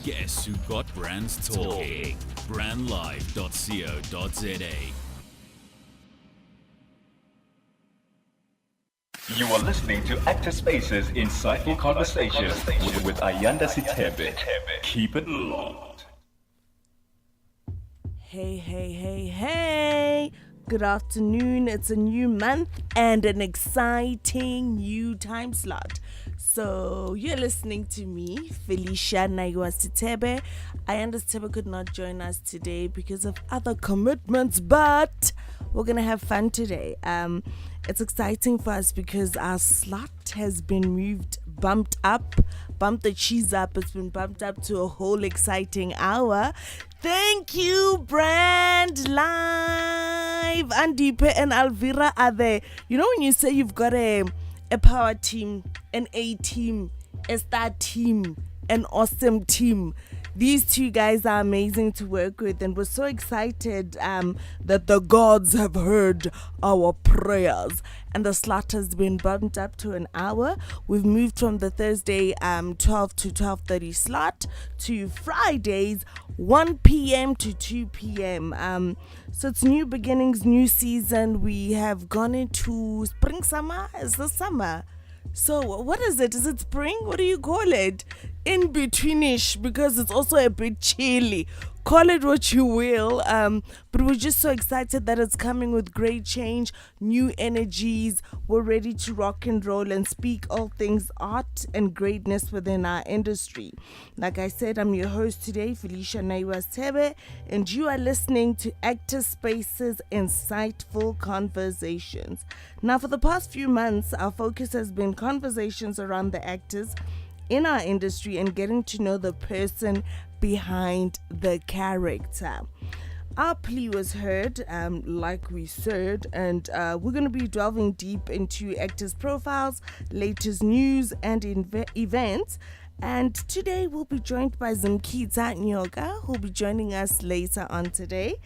Guess who got brands talking? Brandlive.co.za. You are listening to Active Spaces Insightful Conversations with Ayanda Sitebe. Keep it locked. Hey. Good afternoon. It's a new month and an exciting new time slot. So you're listening to me, Felicia Naiwa Sitebe. Ayanda Sitebe could not join us today because of other commitments, but we're going to have fun today. It's exciting for us because our slot has been bumped the cheese up. It's been bumped up to a whole exciting hour. Thank you, Brand Live. Andipe and Alvira are there. You know when you say you've got a power team, an A team, a star team, an awesome team. These two guys are amazing to work with, and we're so excited that the gods have heard our prayers. And the slot has been bumped up to an hour. We've moved from the Thursday 12 to 12:30 slot to Fridays 1 p.m. to 2 p.m. So it's new beginnings, new season. We have gone into spring, summer. Is this summer? So what is it? Is it spring? What do you call it? In betweenish, because it's also a bit chilly. Call it what you will. But we're just so excited that it's coming with great change, new energies. We're ready to rock and roll and speak all things art and greatness within our industry. Like I said, I'm your host today, Felicia Naiwa Sitebe, and you are listening to Active Spaces Insightful Conversations. Now, for the past few months, our focus has been conversations around the actors in our industry and getting to know the person behind the character. Our plea was heard, like we said, and we're going to be delving deep into actors' profiles, latest news, and events. And today we'll be joined by Zimkita Nyoka, who'll be joining us later on today.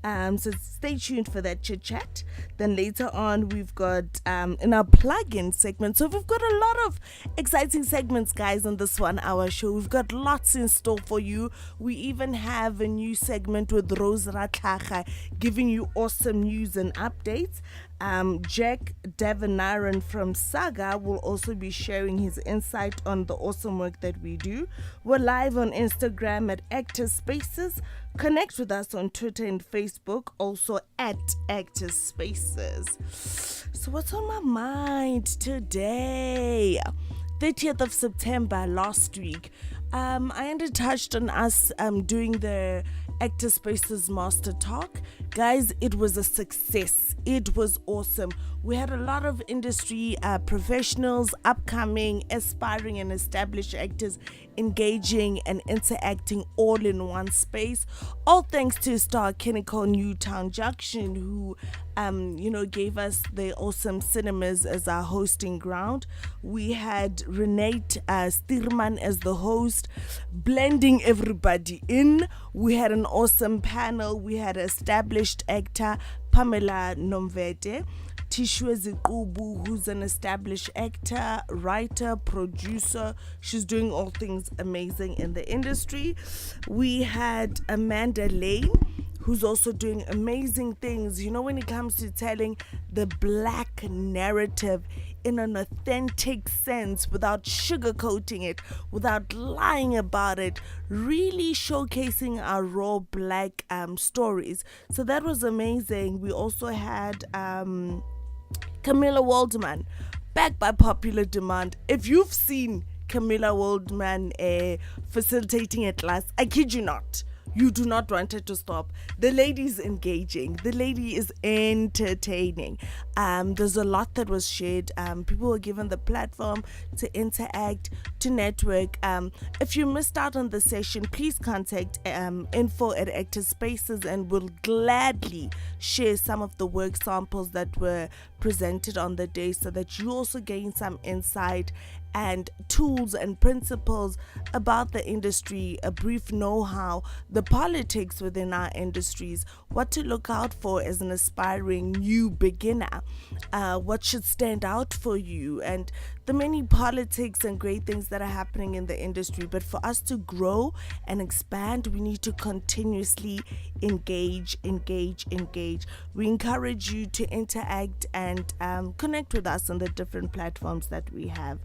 So stay tuned for that chit chat. Then later on, we've got in our plug-in segment. So we've got a lot of exciting segments, guys, on this 1 hour show. We've got lots in store for you. We even have a new segment with Rose Ratlacha giving you awesome news and updates. Jack Devanaran from Saga will also be sharing his insight on the awesome work that we do. We're live on Instagram at Active Spaces. Connect with us on Twitter and Facebook, also at Active Spaces. So what's on my mind today? 30th of September last week. I touched on us doing the Active Spaces Master Talk. Guys, it was a success. It was awesome. We had a lot of industry professionals, upcoming, aspiring and established actors engaging and interacting all in one space. All thanks to Star Clinical Newtown Junction, who gave us the awesome cinemas as our hosting ground. We had Renate Steerman as the host, blending everybody in. We had an awesome panel. We had established actor Pamela Nomvete, Tishwe Zikubu, who's an established actor, writer, producer. She's doing all things amazing in the industry. We had Amanda Lane, who's also doing amazing things, when it comes to telling the black narrative in an authentic sense, without sugarcoating it, without lying about it, really showcasing our raw black stories. So that was amazing. We also had Camilla Waldman, back by popular demand. If you've seen Camilla Waldman facilitating a class, I kid you not, you do not want it to stop. The lady is engaging. The lady is entertaining. There's a lot that was shared. People were given the platform to interact, to network. If you missed out on the session, please contact info at Active Spaces, and we'll gladly share some of the work samples that were presented on the day so that you also gain some insight and tools and principles about the industry, a brief know-how, the politics within our industries, what to look out for as an aspiring new beginner, what should stand out for you, and the many politics and great things that are happening in the industry. But for us to grow and expand, we need to continuously engage. We encourage you to interact and connect with us on the different platforms that we have.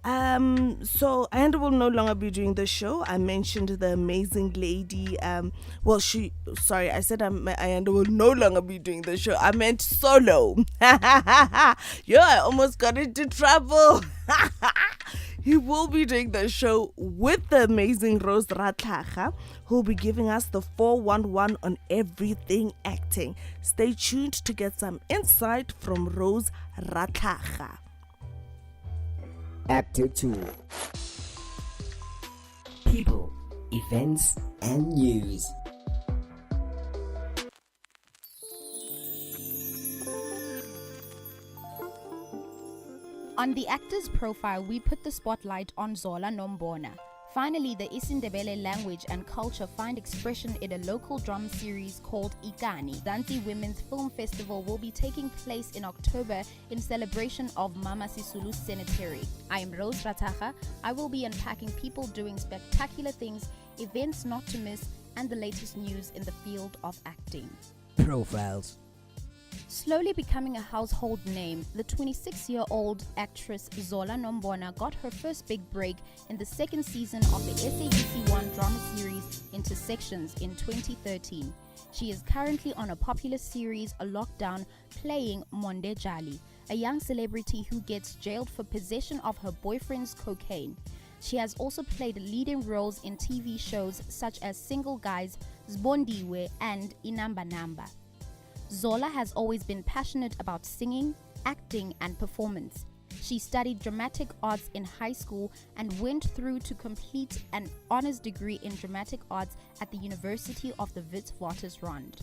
So Ayanda will no longer be doing the show. I mentioned the amazing lady. I said Ayanda will no longer be doing the show. I meant solo. I almost got into trouble. He will be doing the show with the amazing Rose Ratlaga, who will be giving us the 411 on everything acting. Stay tuned to get some insight from Rose Ratlaga. Actor 2. People, events, and news. On the actor's profile, we put the spotlight on Zola Nombona. Finally, the isiNdebele language and culture find expression in a local drama series called Ikani. Zanti Women's Film Festival will be taking place in October in celebration of Mama Sisulu Cemetery. I am Rose Ratlaga. I will be unpacking people doing spectacular things, events not to miss, and the latest news in the field of acting. Profiles. Slowly becoming a household name, the 26-year-old actress Zola Nombona got her first big break in the second season of the SABC 1 drama series Intersections in 2013. She is currently on a popular series, A Lockdown, playing Monde Jali, a young celebrity who gets jailed for possession of her boyfriend's cocaine. She has also played leading roles in TV shows such as Single Guys, Zbondiwe, and Inamba Namba. Zola has always been passionate about singing, acting, and performance. She studied dramatic arts in high school and went through to complete an honors degree in dramatic arts at the University of the Witwatersrand.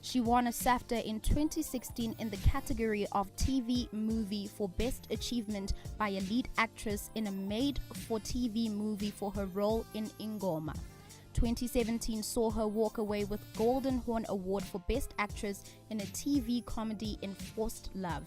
She won a SAFTA in 2016 in the category of TV movie for Best Achievement by a lead actress in a made-for-TV movie for her role in Ingoma. 2017 saw her walk away with Golden Horn Award for Best Actress in a TV comedy in Forced Love,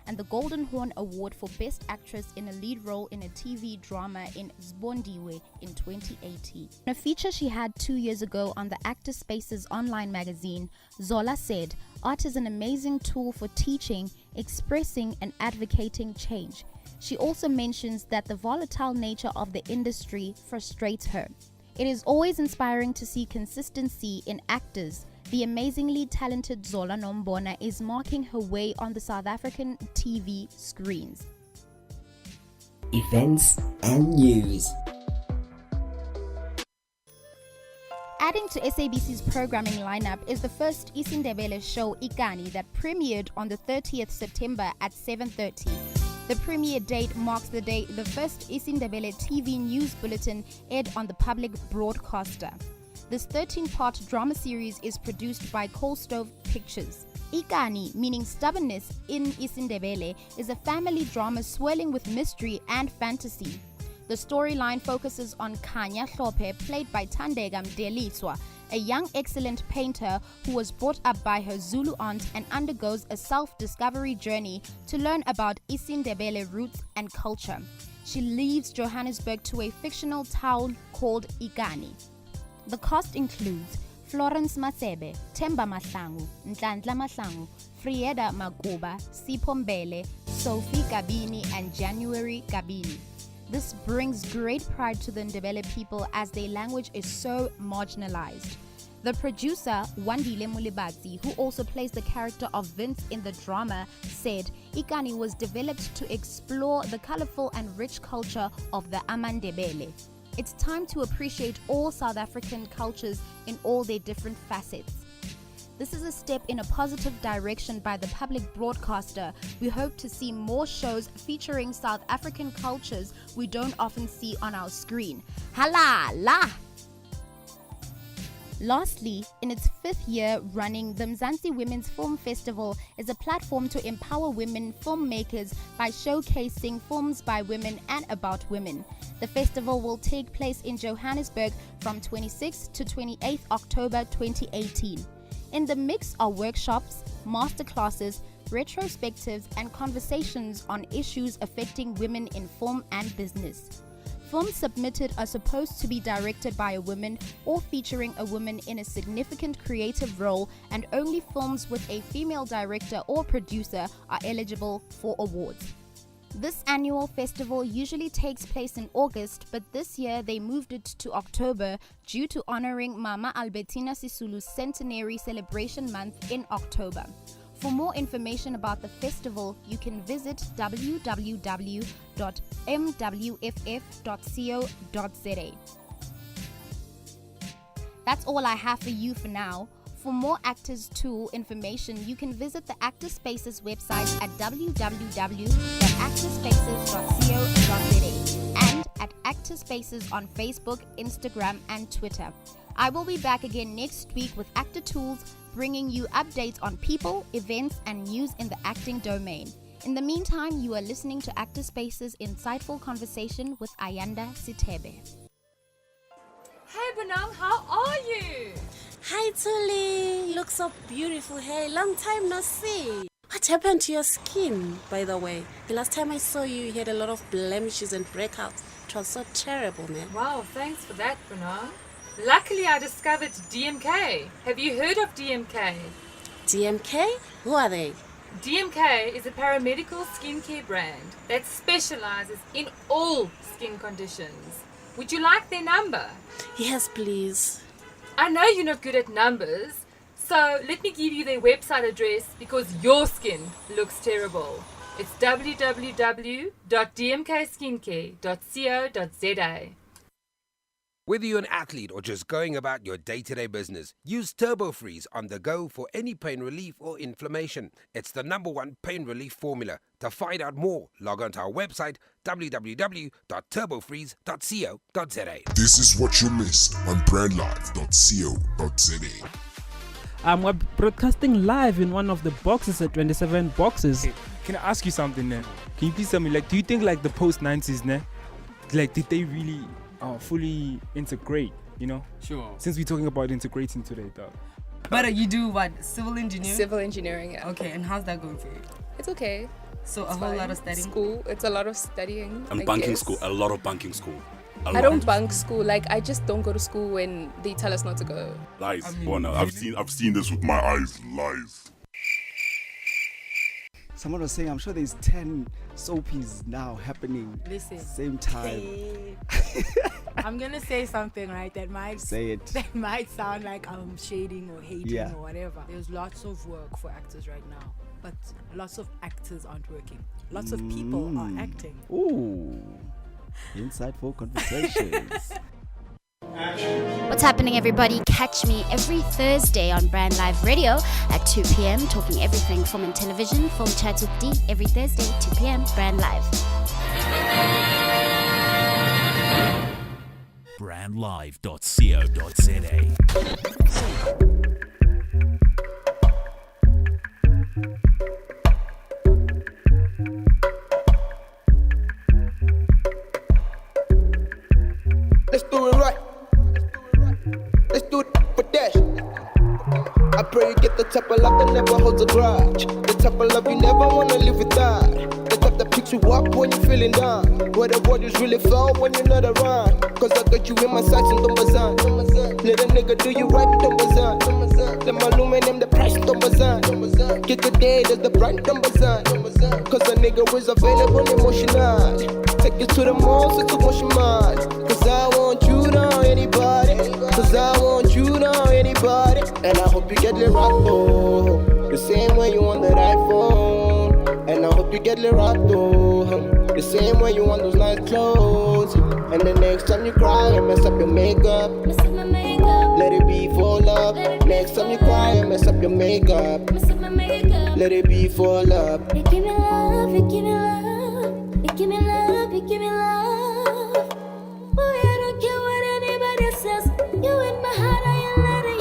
and the Golden Horn Award for Best Actress in a lead role in a TV drama in Zbondiwe in 2018. In a feature she had 2 years ago on the Actor Spaces online magazine, Zola said, "Art is an amazing tool for teaching, expressing, and advocating change." She also mentions that the volatile nature of the industry frustrates her. It is always inspiring to see consistency in actors. The amazingly talented Zola Nombona is marking her way on the South African TV screens. Events and news. Adding to SABC's programming lineup is the first isiNdebele show Ikani that premiered on the 30th September at 7:30. The premiere date marks the day the first isiNdebele TV news bulletin aired on the public broadcaster. This 13-part drama series is produced by Coal Stove Pictures. Ikani, meaning stubbornness in isiNdebele, is a family drama swirling with mystery and fantasy. The storyline focuses on Khanya Hlophe, played by Thandeka Mdeliswa, a young excellent painter who was brought up by her Zulu aunt and undergoes a self-discovery journey to learn about isiNdebele roots and culture. She leaves Johannesburg to a fictional town called Ikani. The cast includes Florence Masebe, Themba Mahlangu, Nhlanhla Mahlangu, Frieda Makuba, Sipho Mbele, Sophie Kabini, and January Kabini. This brings great pride to the Ndebele people as their language is so marginalized. The producer, Wandile Mulibati, who also plays the character of Vince in the drama, said Ikani was developed to explore the colorful and rich culture of the AmaNdebele. It's time to appreciate all South African cultures in all their different facets. This is a step in a positive direction by the public broadcaster. We hope to see more shows featuring South African cultures we don't often see on our screen. Halala! Lastly, in its 5th year running, the Mzansi Women's Film Festival is a platform to empower women filmmakers by showcasing films by women and about women. The festival will take place in Johannesburg from 26 to 28 October 2018. In the mix are workshops, masterclasses, retrospectives, and conversations on issues affecting women in film and business. Films submitted are supposed to be directed by a woman or featuring a woman in a significant creative role, and only films with a female director or producer are eligible for awards. This annual festival usually takes place in August, but this year they moved it to October due to honoring Mama Albertina Sisulu's centenary celebration month in October. For more information about the festival, you can visit www.mwff.co.za. That's all I have for you for now. For more Actors Tool information, you can visit the Actors Spaces website at www.actorspaces.co.za and at Actors Spaces on Facebook, Instagram, and Twitter. I will be back again next week with Actor Tools, bringing you updates on people, events, and news in the acting domain. In the meantime, you are listening to Actor Spaces' insightful conversation with Ayanda Sithebe. Hey Bonang, how are you? Hi Tuli, look so beautiful. Hey, long time no see. What happened to your skin, by the way? The last time I saw you, you had a lot of blemishes and breakouts. It was so terrible, man. Wow, thanks for that, Bonang. Luckily, I discovered DMK. Have you heard of DMK? DMK? Who are they? DMK is a paramedical skincare brand that specializes in all skin conditions. Would you like their number? Yes, please. I know you're not good at numbers, so let me give you their website address because your skin looks terrible. It's www.dmkskincare.co.za. Whether you're an athlete or just going about your day-to-day business, use TurboFreeze on the go for any pain relief or inflammation. It's the #1 pain relief formula. To find out more, log on to our website www.turbofreeze.co.za. This is what you missed on brandlive.co.za. We're broadcasting live in one of the boxes at 27 boxes. Hey, can I ask you something, ne? Can you please tell me, do you think the post-90s, ne? Did they really fully integrate, Sure. Since we're talking about integrating today, though. But you do what? Civil engineering? Civil engineering, yeah. Okay, and how's that going for you? It's okay. So It's a whole fine. lot of studying? School, it's a lot of studying. And banking school, a lot of banking school. I don't bunk school. I just don't go to school when they tell us not to go. Lies, Bona. I've seen this with my eyes. Lies. Someone was saying, I'm sure there's 10 soapies now happening same time. I'm gonna say something, right? That might sound like I'm shading or hating or whatever. There's lots of work for actors right now, but lots of actors aren't working. Lots of people are acting. Ooh, insightful conversations. What's happening, everybody? Catch me every Thursday on Brand Live Radio at 2 p.m. talking everything film and television. Film Chats with D every Thursday, 2 p.m. Brand Live. brandlive.co.za. Let's do it right. Let's do it for dash. I pray you get the type of love that never holds a grudge. The type of love you never wanna live without. The type that picks you up when you're feeling down. Where the waters really fall when you're not around. Cause I got you in my sights and Dombazan. Let a nigga do you right, Dombazan. Let my lumen name the price, Dombazan. Get the day, there's the brand, Dombazan. Cause a nigga is available emotional. Take you to the mall, so to wash your mind. Cause I want you down anybody. Cause I want you down anybody. And I hope you get the right phone. The same way you want that iPhone. And I hope you get the right though. The same way you want those nice clothes. And the next time you cry and mess up your makeup, let it be for love. Next time you cry and mess up your makeup, let it be for love. You give me love, you give me love. You give me love, you give me love. Boy, I don't care what anybody says. You in my heart, I ain't letting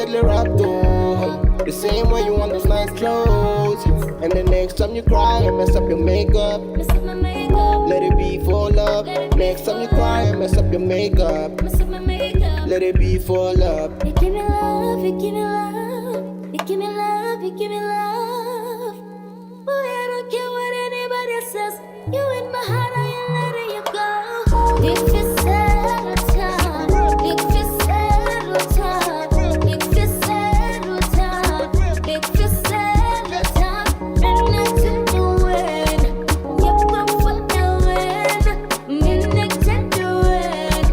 deadly rap though. The same way you want those nice clothes. And the next time you cry and mess up your makeup, let it be for love. Next time you cry and mess up your makeup, let it be for love. You give me love, you give me love, you give me love, you give me love. Boy, I don't care what anybody says. You in my heart, I ain't letting you go. If you settle down, if you settle down, if you settle down, if you settle down, minute to do it. You go for the win. Minute to do it.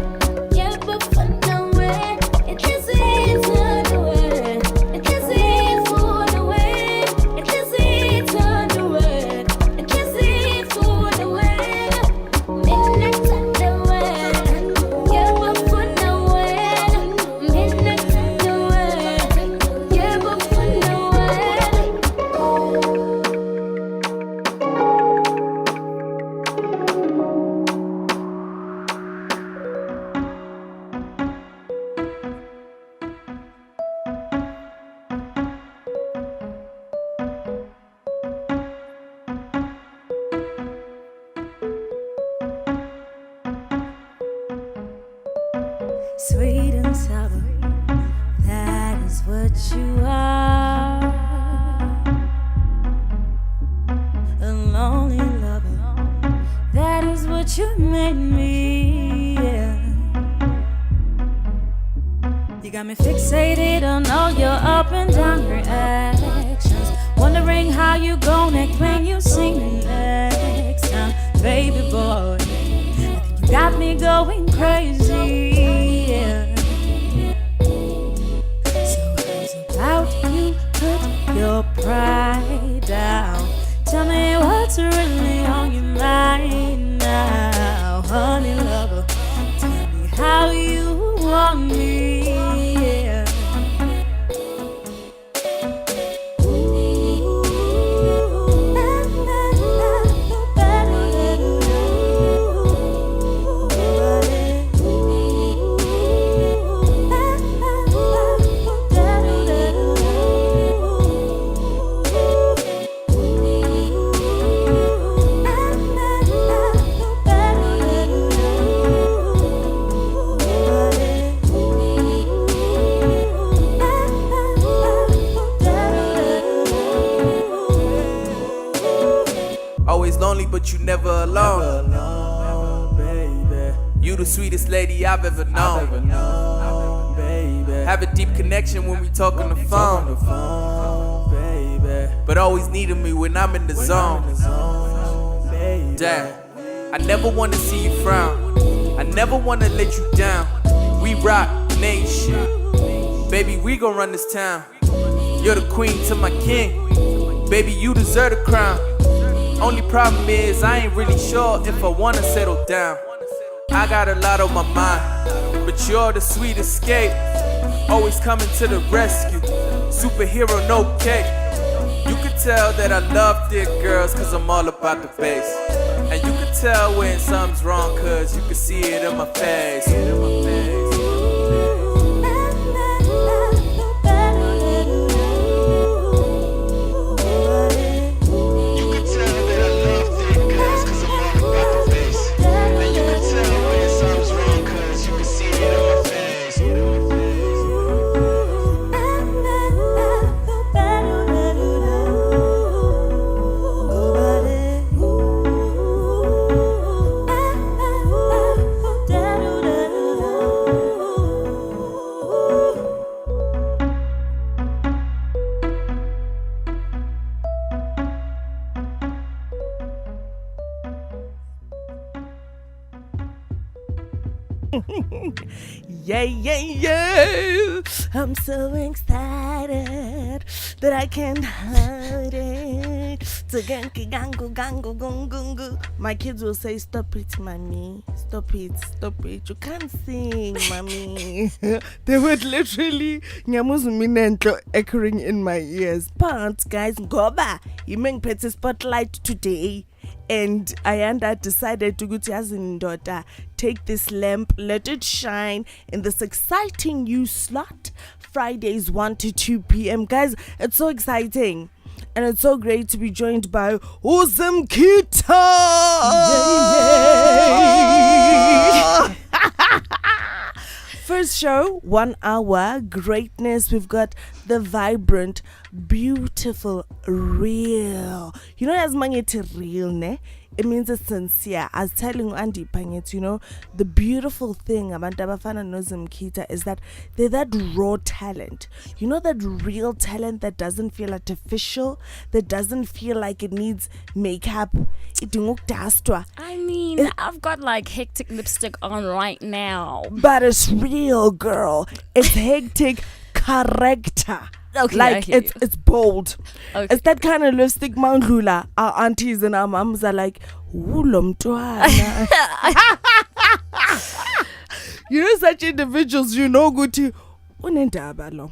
You go for the win. It is easy to do it. It is easy for the win. It is easy to do it. It is easy for the win. Minute to do it. You go for the win. Minute to do it. You go for the Sweet and sour, that is what you are. A lonely lover, that is what you made me. Yeah. You got me fixated on all your up and down reactions, wondering how you gon' act when you sing the next time, baby boy. You got me going crazy. Yeah. So how's about you put your pride down? Tell me what's really on your mind now, honey lover. Tell me how you want me. Yeah. Always lonely, but you never alone. You the sweetest lady I've ever known. Have a deep connection when we talk on the phone. But always needing me when I'm in the zone. Damn, I never wanna see you frown. I never wanna let you down. We rock nation. Baby, we gon' run this town. You're the queen to my king. Baby, you deserve the crown. Only problem is I ain't really sure if I wanna settle down. I got a lot on my mind, but you're the sweet escape. Always coming to the rescue. Superhero, no cake. You could tell that I love thick girls, cause I'm all about the bass. And you could tell when something's wrong, cause you can see it in my face. Yeah, yeah, yeah. I'm so excited that I can't hide it. My kids will say, stop it, mommy. Stop it, stop it. You can't sing, mommy. They would literally echoing in my ears. But guys, Goba, you make Petty Spotlight today. And Ayanda decided to go to Azindota, take this lamp, let it shine in this exciting new slot Fridays 1 to 2 p.m. Guys, it's so exciting. And it's so great to be joined by Uzumkita. First show, 1 hour, greatness. We've got the vibrant, beautiful, real. You know, as mangeti real, ne? It means it's sincere. I was telling Andy Pangit, you know, the beautiful thing about Dabafana Uzumkita is that they're that raw talent. You know, that real talent that doesn't feel artificial, that doesn't feel like it needs makeup. I mean, I've got like hectic lipstick on right now. But it's real, girl. It's hectic character. Okay, like it's bold. Okay. It's that kind of lipstick mandlula. Our aunties and our moms are like, "Ulomtwana." You know, such individuals, you know, good to unendabalo.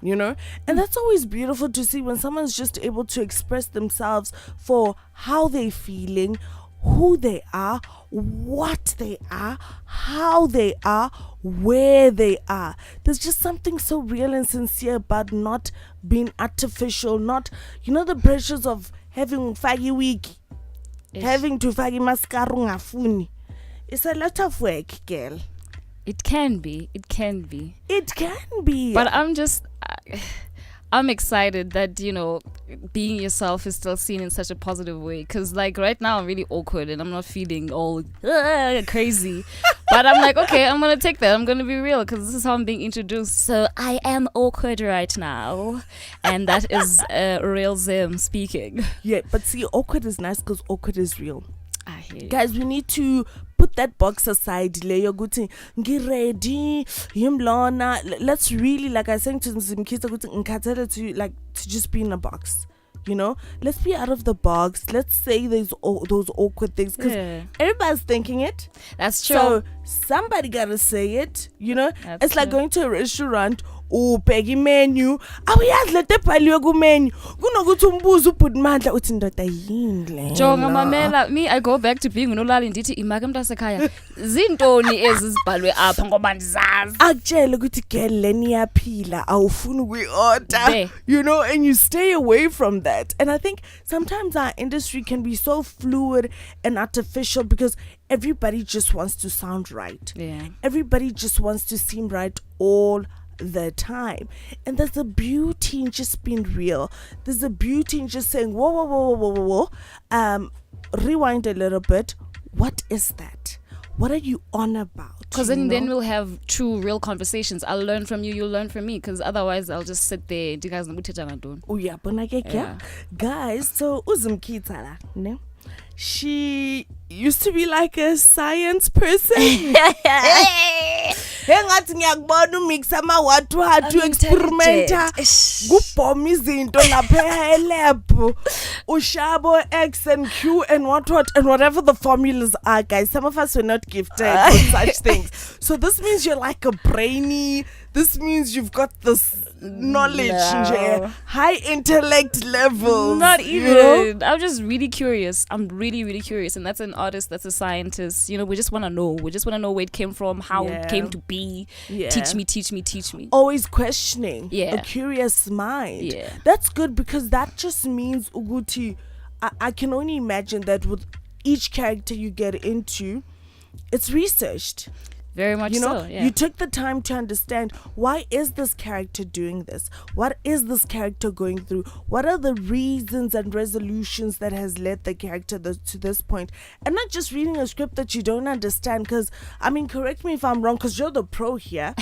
You know, and that's always beautiful to see when someone's just able to express themselves for how they're feeling, who they are, what they are, how they are, where they are. There's just something so real and sincere about not being artificial, not, you know, the pressures of having fagi week, having to fagi mascara ngafuni. It's a lot of work, girl. It can be. It can be. It can be. But I'm excited that, you know, being yourself is still seen in such a positive way. Because, like, right now I'm really awkward and I'm not feeling all crazy. But I'm like, okay, I'm going to take that. I'm going to be real because this is how I'm being introduced. So I am awkward right now. And that is real Zim speaking. Yeah, but see, awkward is nice because awkward is real. I hear you. Guys, we need to put that box aside. Get ready. Let's really, like I was saying to Zimkita, to like to just be in a box. You know, let's be out of the box. Let's say those awkward things because everybody's thinking it. That's true. So somebody gotta say it. You know, it's like going to a restaurant. Oh, Peggy menu. Awuyazi le tebhaliwe ku menu. Kunokuthi umbuzo uphuthi mandla uthi ndoda yini. Jonga mamela, me I go back to being unolali ndithi imake mntasekhaya. Zintoni ezibhalwe apha ngoba ndizazi. Akutshela ukuthi girl leni yaphila awufuni kuyi-order. You know, and you stay away from that. And I think sometimes our industry can be so fluid and artificial because everybody just wants to sound right. Yeah. Everybody just wants to seem right all the time. And there's a beauty in just being real. There's a beauty in just saying, whoa. Rewind a little bit. What is that? What are you on about? Because then we'll have true, real conversations. I'll learn from you, you'll learn from me. Because otherwise, I'll just sit there. Do you guys know what I'm doing? Oh, yeah. Guys, so Uzumkita, ne? She used to be like a science person. Engathi ngiyakubona umixa amawatu hathu experimenta kubhoma izinto lapha elab ushabo X and Q and what and whatever the formulas are, guys. Some of us were not gifted with such things. So this means you're like a brainy. This means you've got this knowledge, high intellect level. Not even. You know? I'm just really curious. I'm really, really curious. And that's an artist, that's a scientist. You know, we just want to know. We just want to know where it came from, how it came to be. Yeah. Teach me. Always questioning. Yeah. A curious mind. Yeah. That's good because that just means, Uguti, I can only imagine that with each character you get into, it's researched. Very much so, yeah. You took the time to understand, why is this character doing this? What is this character going through? What are the reasons and resolutions that has led the character to this point? And not just reading a script that you don't understand, because, I mean, correct me if I'm wrong, because you're the pro here.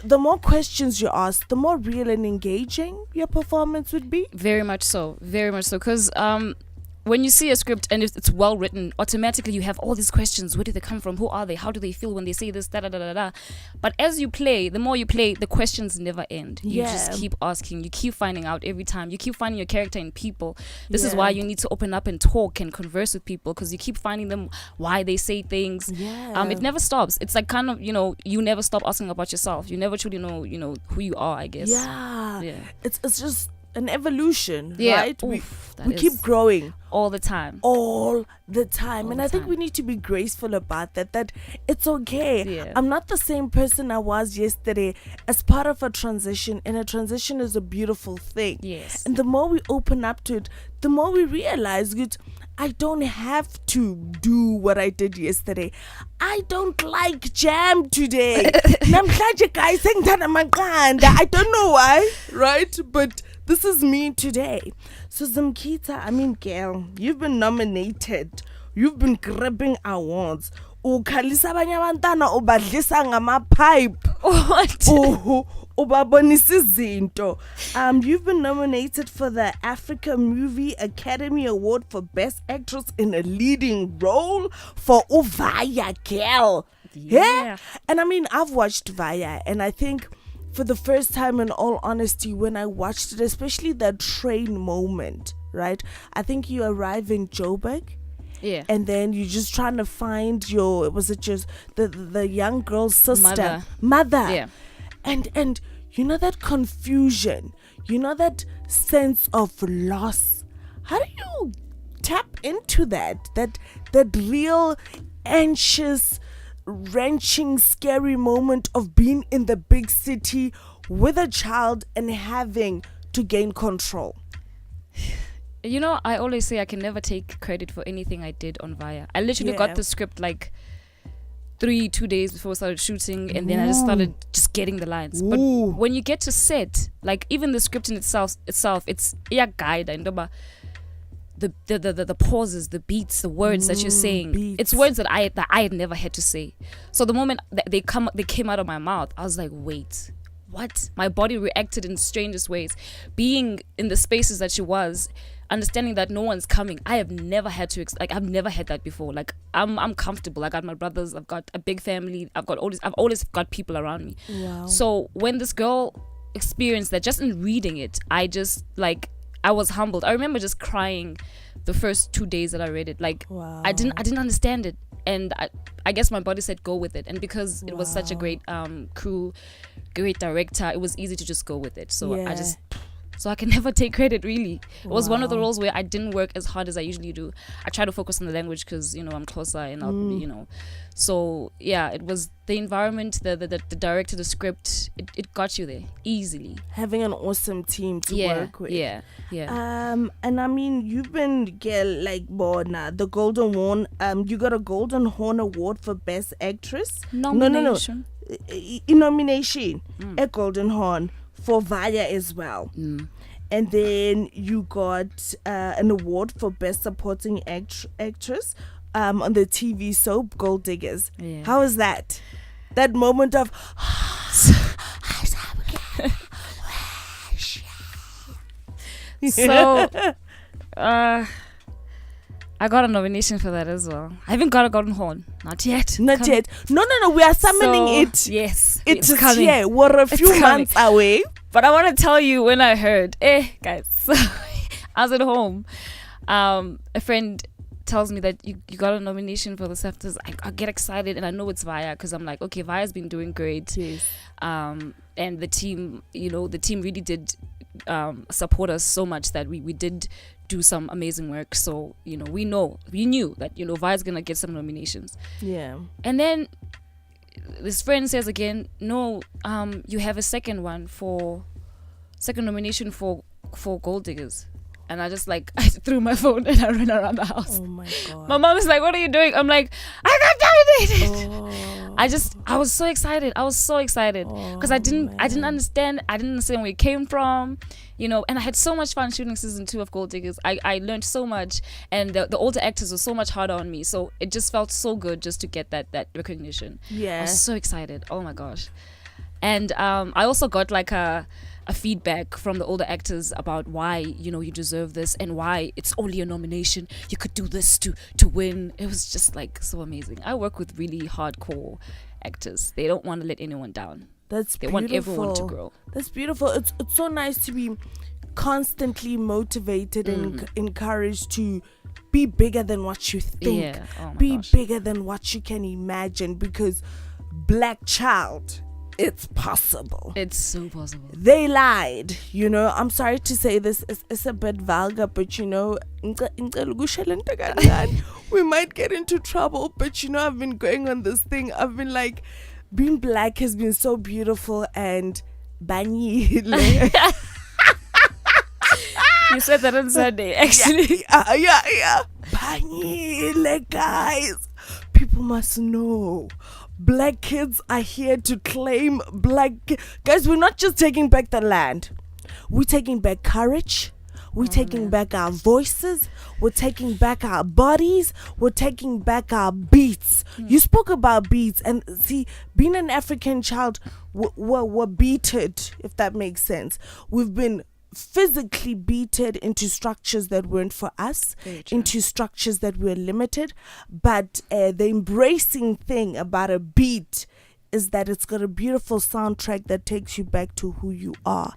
The more questions you ask, the more real and engaging your performance would be. Very much so. Because when you see a script and it's well written, automatically you have all these questions. Where do they come from? Who are they? How do they feel when they say this? But as you play, the more you play, the questions never end. You just keep asking. You keep finding out every time. You keep finding your character in people. This is why you need to open up and talk and converse with people, because you keep finding them, why they say things. It never stops. It's like kind of, you never stop asking about yourself. You never truly know, who you are, I guess. Yeah. It's an evolution, Yeah. right? Oof, that we keep is growing all the time. all the time, and the I think time. we need to be graceful about that. That it's okay. Yeah. I'm not the same person I was yesterday. As part of a transition, and a transition is a beautiful thing. Yes. And the more we open up to it, the more we realize that I don't have to do what I did yesterday. I don't like jam today. Namhlanje guys, sengithanda amaqanda. I don't know why, right? But this is me today. So Zimkita, I mean, girl, you've been nominated. You've been grabbing awards. Ukhalisa abanye abantwana ubadlisa ngama-pipe. What? Ubabonisa izinto. You've been nominated for the Africa Movie Academy Award for Best Actress in a Leading Role for Uvaya, girl. Yeah. And I mean, I've watched Vaya, and I think for the first time, in all honesty, when I watched it, especially that train moment, right? I think you arrive in Joburg. Yeah. And then you're just trying to find your, was it just the young girl's sister? Mother. Yeah. And you know that confusion, you know that sense of loss. How do you tap into that real anxious, wrenching, scary moment of being in the big city with a child and having to gain control? You know, I always say I can never take credit for anything I did on Vaya. I literally got the script like 2 days before I started shooting, and then I just started just getting the lines. But when you get to set, like even the script in itself, it's guide and the pauses, the beats, the words that you're saying. It's words that I had never had to say. So the moment that they came out of my mouth, I was like, wait, what? My body reacted in strangest ways. Being in the spaces that she was, understanding that no one's coming. I have never had to I've never had that before. Like I'm comfortable. I got my brothers. I've got a big family. I've always got people around me. Wow. So when this girl experienced that, just in reading it, I just I was humbled. I remember just crying the first 2 days that I read it. Like I didn't understand it, and I guess my body said go with it. And because it was such a great crew, great director, it was easy to just go with it. So So I can never take credit, really. It was one of the roles where I didn't work as hard as I usually do. I try to focus on the language because, I'm closer and I'll, So, yeah, it was the environment, the director, the script, it got you there easily. Having an awesome team to work with. Yeah. And I mean, you've been, the Golden Horn, you got a Golden Horn Award for Best Actress? Nomination. Nomination. A Golden Horn. For Vaya as well. And then you got an award for Best Supporting Actress on the TV soap Gold Diggers. Yeah. How is that? That moment of so I got a nomination for that as well. I haven't got a Golden Horn. Not yet. No. We are summoning it. Yes. It's coming. here. We're a few months away. But I want to tell you when I heard, guys, so I was at home. A friend tells me that you got a nomination for the SAFTAs. I get excited, and I know it's Vaya because I'm like, okay, Vaya's been doing great. Yes. And the team, the team really did support us so much that we did do some amazing work. So, we knew that, Vaya's going to get some nominations. Yeah. And then this friend says again, no, you have a second nomination for Gold Diggers. And I just I threw my phone and I ran around the house. Oh my God. My mom is like, what are you doing? I'm like, I got nominated. I was so excited. Because I didn't understand. I didn't understand where it came from, and I had so much fun shooting season 2 of Gold Diggers. I learned so much, and the older actors were so much harder on me. So it just felt so good just to get that recognition. Yeah. I was so excited. Oh my gosh. And I also got a feedback from the older actors about why you deserve this and why it's only a nomination. You could do this to win. It was just so amazing. I work with really hardcore actors. They don't want to let anyone down. They want everyone to grow. That's beautiful. It's so nice to be constantly motivated and encouraged to be bigger than what you think. Yeah. Oh my be gosh. bigger than what you can imagine, because black child it's possible. It's so possible. They lied. You know, I'm sorry to say this. It's a bit vulgar, but you know, we might get into trouble. But you know, I've been going on this thing. I've been like, being black has been so beautiful and banyi. You said that on Sunday, actually. Yeah. Banyi, guys. People must know. Black kids are here to claim guys, we're not just taking back the land. We're taking back courage. We're taking back our voices. We're taking back our bodies. We're taking back our beats. You spoke about beats, and see, being an African child, we're beated, if that makes sense. We've been physically beated into structures that weren't for us, into structures that were limited. But the embracing thing about a beat is that it's got a beautiful soundtrack that takes you back to who you are.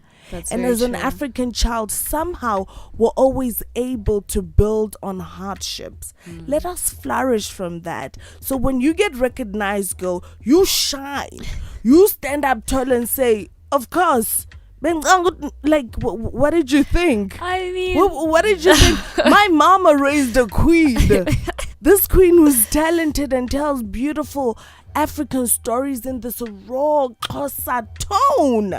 And as an African child, somehow we're always able to build on hardships. Let us flourish from that. So when you get recognized, girl, you shine. You stand up tall and say, of course. Like, what did you think? I mean, what did you think? My mama raised a queen. This queen was talented and tells beautiful African stories in this raw Xhosa tone.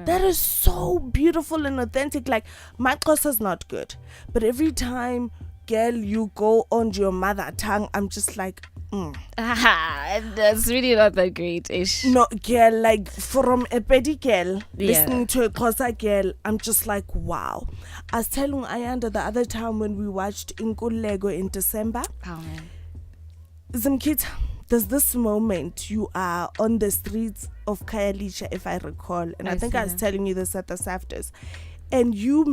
That is so beautiful and authentic. Like, my Xhosa's not good, but every time, girl, you go on your mother tongue, I'm just like, that's really not that great-ish. No, girl, like from a petty girl listening to a Xhosa girl, I'm just like, wow. I was telling Ayanda the other time when we watched Inkululeko in December. Oh man, Zimkita, there's this moment you are on the streets of Khayelitsha, if I recall, and I think I was telling you this at the SAFTAs, and you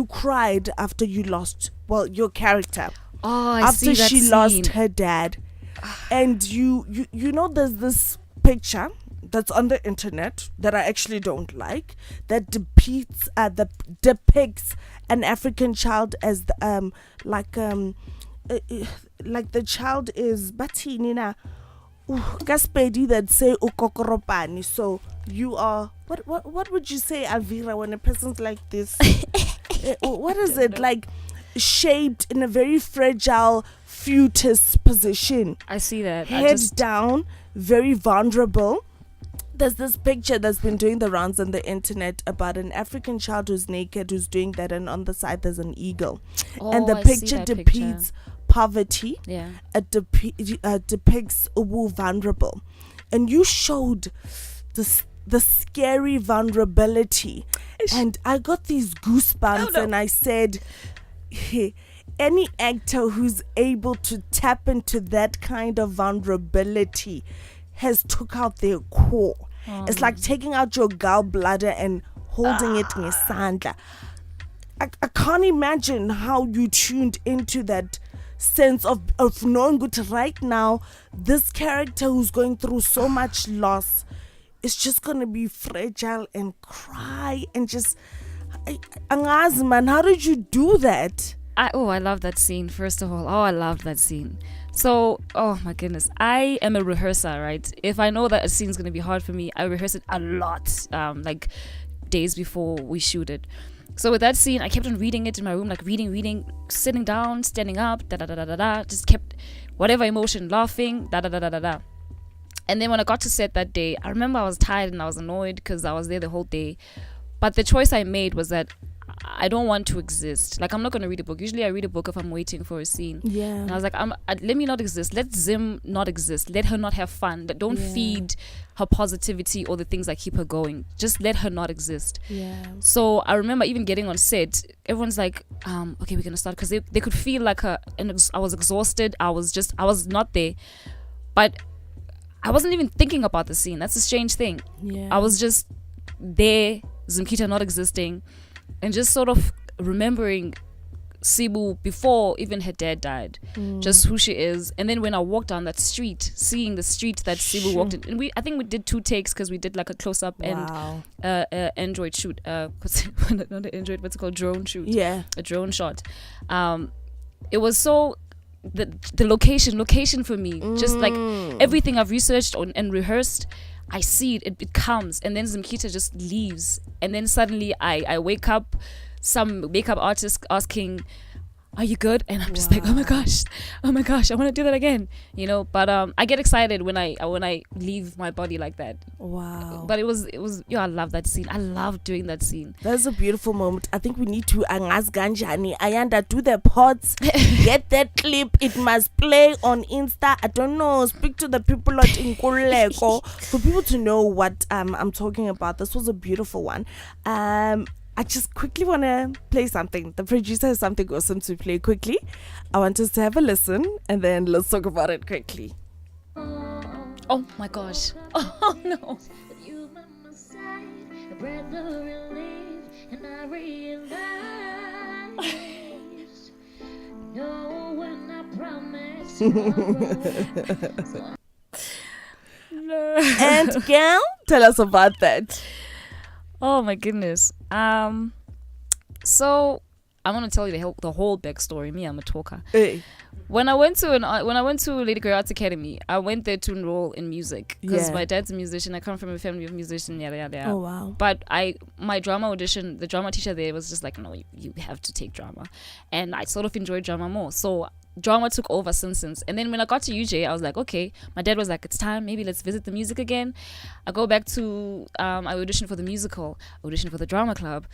cried after you lost, well, your character. Oh, I after see that she scene. lost her dad. And you know, there's this picture that's on the internet that I actually don't like, that depicts an African child as like the child is batinina kaspedi that say ukokoropani. So you are what would you say, Alvira, when a person's like this? What is it like? Shaped in a very fragile fetus position. I see that. Head down, very vulnerable. There's this picture that's been doing the rounds on the internet about an African child who's naked, who's doing that, and on the side there's an eagle. And the picture depicts poverty. Yeah. It depicts ubu vulnerable. And you showed the scary vulnerability. And I got these goosebumps and I said, any actor who's able to tap into that kind of vulnerability has took out their core. It's like taking out your gallbladder and holding it in your sandla. I can't imagine how you tuned into that sense of knowing good right now. This character who's going through so much loss is just going to be fragile and cry and just... man, how did you do that? I love that scene, first of all. I love that scene. So, oh my goodness, I am a rehearser, right? If I know that a scene's going to be hard for me, I rehearse it a lot, like days before we shoot it. So with that scene, I kept on reading it in my room, like reading, sitting down, standing up, just kept whatever emotion, laughing, And then when I got to set that day, I remember I was tired and I was annoyed because I was there the whole day. But the choice I made was that I don't want to exist. Like, I'm not going to read a book. Usually I read a book if I'm waiting for a scene. Yeah. And I was like, let me not exist. Let Zim not exist. Let her not have fun. Don't feed her positivity or the things that keep her going. Just let her not exist. Yeah. So I remember even getting on set, everyone's like, okay, we're going to start. Because they could feel like I was exhausted. I was not there. But I wasn't even thinking about the scene. That's a strange thing. Yeah. I was just there, Zimkita not existing, and just sort of remembering Sibu before even her dad died, just who she is. And then when I walked down that street, seeing the street that Sibu walked in, and I think we did 2 takes because we did like a close-up and Android shoot, not an Android, what's it called, drone shoot, a drone shot. It was so the location for me, just like everything I've researched and rehearsed, I see it comes, and then Zimkita just leaves, and then suddenly I wake up, some makeup artist asking, "Are you good?" And I'm just like, oh my gosh, I want to do that again, But I get excited when I leave my body like that. Wow. But it was I love that scene. I love doing that scene. That's a beautiful moment. I think we need to angas ganjani. Ayanda, do the pods. Get that clip. It must play on Insta. I don't know. Speak to the people at Inkuleko for people to know what I'm talking about. This was a beautiful one. I just quickly want to play something. The producer has something awesome to play quickly. I want us to have a listen and then let's talk about it quickly. Oh my gosh. Oh no. You by my side, a breath of relief, and I realize no one I promise And Gail, tell us about that. Oh my goodness. So I'm gonna tell you the whole backstory. Me, I'm a talker. Hey. When I went to Lady Grey Arts Academy, I went there to enroll in music because my dad's a musician. I come from a family of musicians. Yada yada. Oh wow! But my drama audition, the drama teacher there was just like, no, you have to take drama, and I sort of enjoyed drama more. So drama took over since. And then when I got to UJ, I was like, okay. My dad was like, it's time. Maybe let's visit the music again. I go back to I auditioned for the musical, auditioned for the drama club.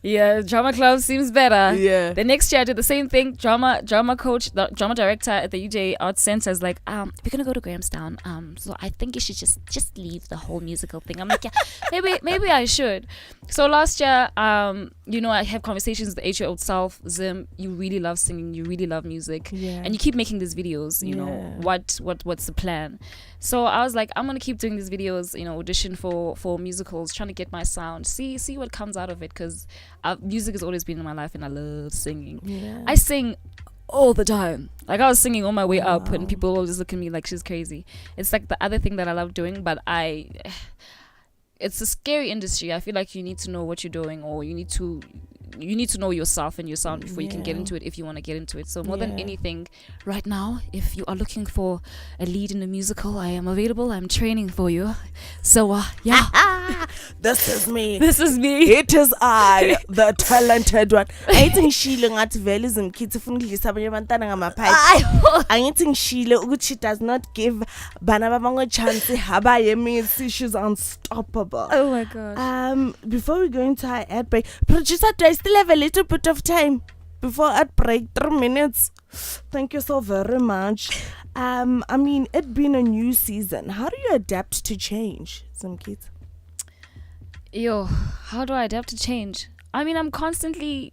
Yeah, drama club seems better. Yeah. The next year I did the same thing. Drama coach, the drama director at the UJ Arts Center is like, we're gonna go to Grahamstown. So I think you should just leave the whole musical thing. I'm like, yeah, maybe I should. So last year, I have conversations with the 8-year-old self. Zim, you really love singing, you really love music, and you keep making these videos. What's the plan? So I was like, I'm gonna keep doing these videos. Audition for musicals, trying to get my sound. See what comes out of it, because music has always been in my life, and I love singing. Yeah. I sing all the time. Like I was singing on my way up, and people always look at me like she's crazy. It's like the other thing that I love doing, but it's a scary industry. I feel like you need to know what you're doing, or you need to know yourself and your sound before you can get into it, if you want to get into it. So more than anything, right now, if you are looking for a lead in a musical, I am available. I'm training for you. So yeah. This is me. It is I, the talented one. Angithi ngishilo ngathi vele izimkhithi ufuna ukudlisa abanye abantwana ngamaphayiphi. Angithi ngishilo ukuthi she does not give bana babanye chance habaye miss. She's unstoppable. Oh my gosh. Before we go into our ad break, producer, do I still have a little bit of time before ad break? 3 minutes. Thank you so very much. It being a new season, how do you adapt to change, Zimkhithi? How do I adapt to change? I'm constantly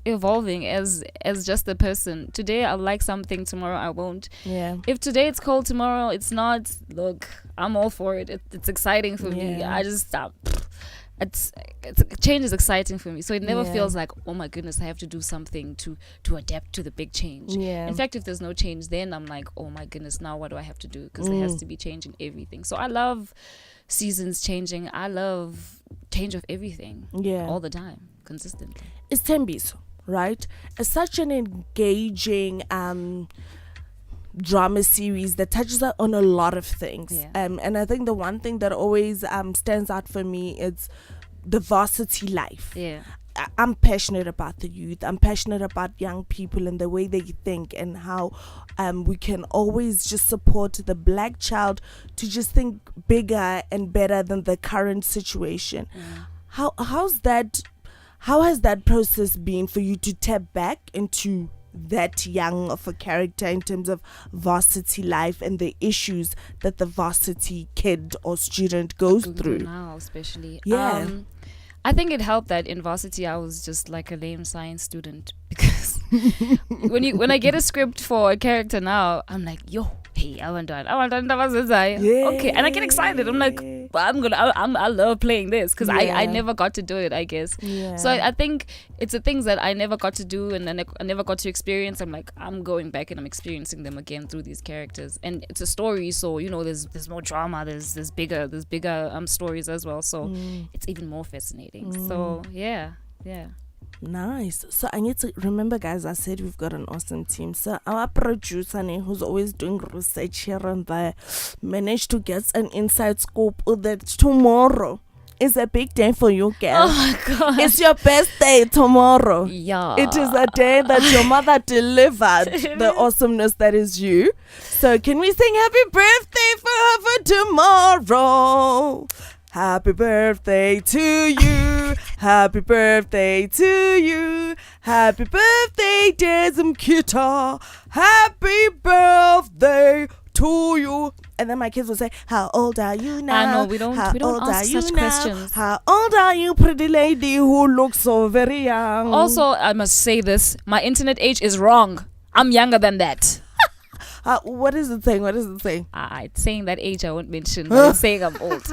evolving as just a person. Today I'll like something, tomorrow I won't. Yeah. If today it's cold, tomorrow it's not. Look, I'm all for it. It's exciting for me. I just stop. Change is exciting for me, so it never feels like, oh my goodness, I have to do something to adapt to the big change. In fact, if there's no change, then I'm like, oh my goodness, now what do I have to do? Because there has to be change in everything. So I love seasons changing. I love change of everything all the time, consistently. It's Thembiso, right? It's such an engaging drama series that touches on a lot of things. And I think the one thing that always stands out for me is the varsity life. I'm passionate about the youth. I'm passionate about young people and the way they think, and how we can always just support the black child to just think bigger and better than the current situation. How has that process been for you to tap back into that young of a character in terms of varsity life and the issues that the varsity kid or student goes through now, especially? I think it helped that in varsity I was just like a lame science student, because when I get a script for a character now, I'm like, hey, I want to okay, and I get excited. I'm like, I love playing this, because I never got to do it, I guess. So I think it's the things that I never got to do and then I never got to experience. I'm like, I'm going back and I'm experiencing them again through these characters, and it's a story, so there's more drama, there's bigger stories as well, so it's even more fascinating. So yeah. Nice. So I need to remember, guys, I said we've got an awesome team. So our producer, who's always doing research here and there, managed to get an inside scoop that tomorrow is a big day for you, girl. Oh my God. It's your birthday tomorrow. Yeah. It is a day that your mother delivered the awesomeness that is you. So can we sing happy birthday for her for tomorrow? Happy birthday to you. Happy birthday to you. Happy birthday, dear Zimkita. Happy birthday to you. And then my kids will say, how old are you now? No, we don't ask such questions. How old are you, pretty lady who looks so very young? Also, I must say this, my internet age is wrong. I'm younger than that. What is it saying? It's saying that age I won't mention, but it's saying I'm old.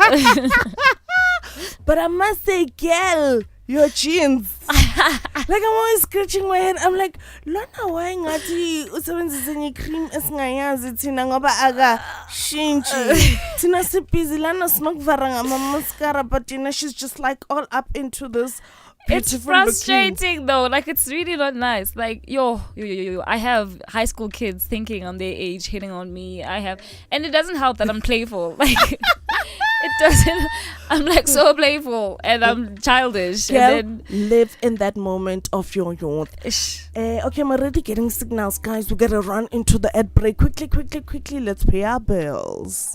But I must say, girl, your jeans. Like, I'm always scratching my head. I'm like, Lona, why ngati usebenzisa cream esingayazi thina ngoba aka shintshi. Tina sibhizi lana sinokuvara ngama mascara, but she's just like all up into this. It's frustrating though. Like, it's really not nice. Like, yo. I have high school kids thinking on their age, hitting on me. And it doesn't help that I'm playful. Like, it doesn't. I'm like so playful and I'm childish. Girl, And then live in that moment of your youth. Okay, I'm already getting signals, guys. We gotta run into the ad break. Quickly. Let's pay our bills.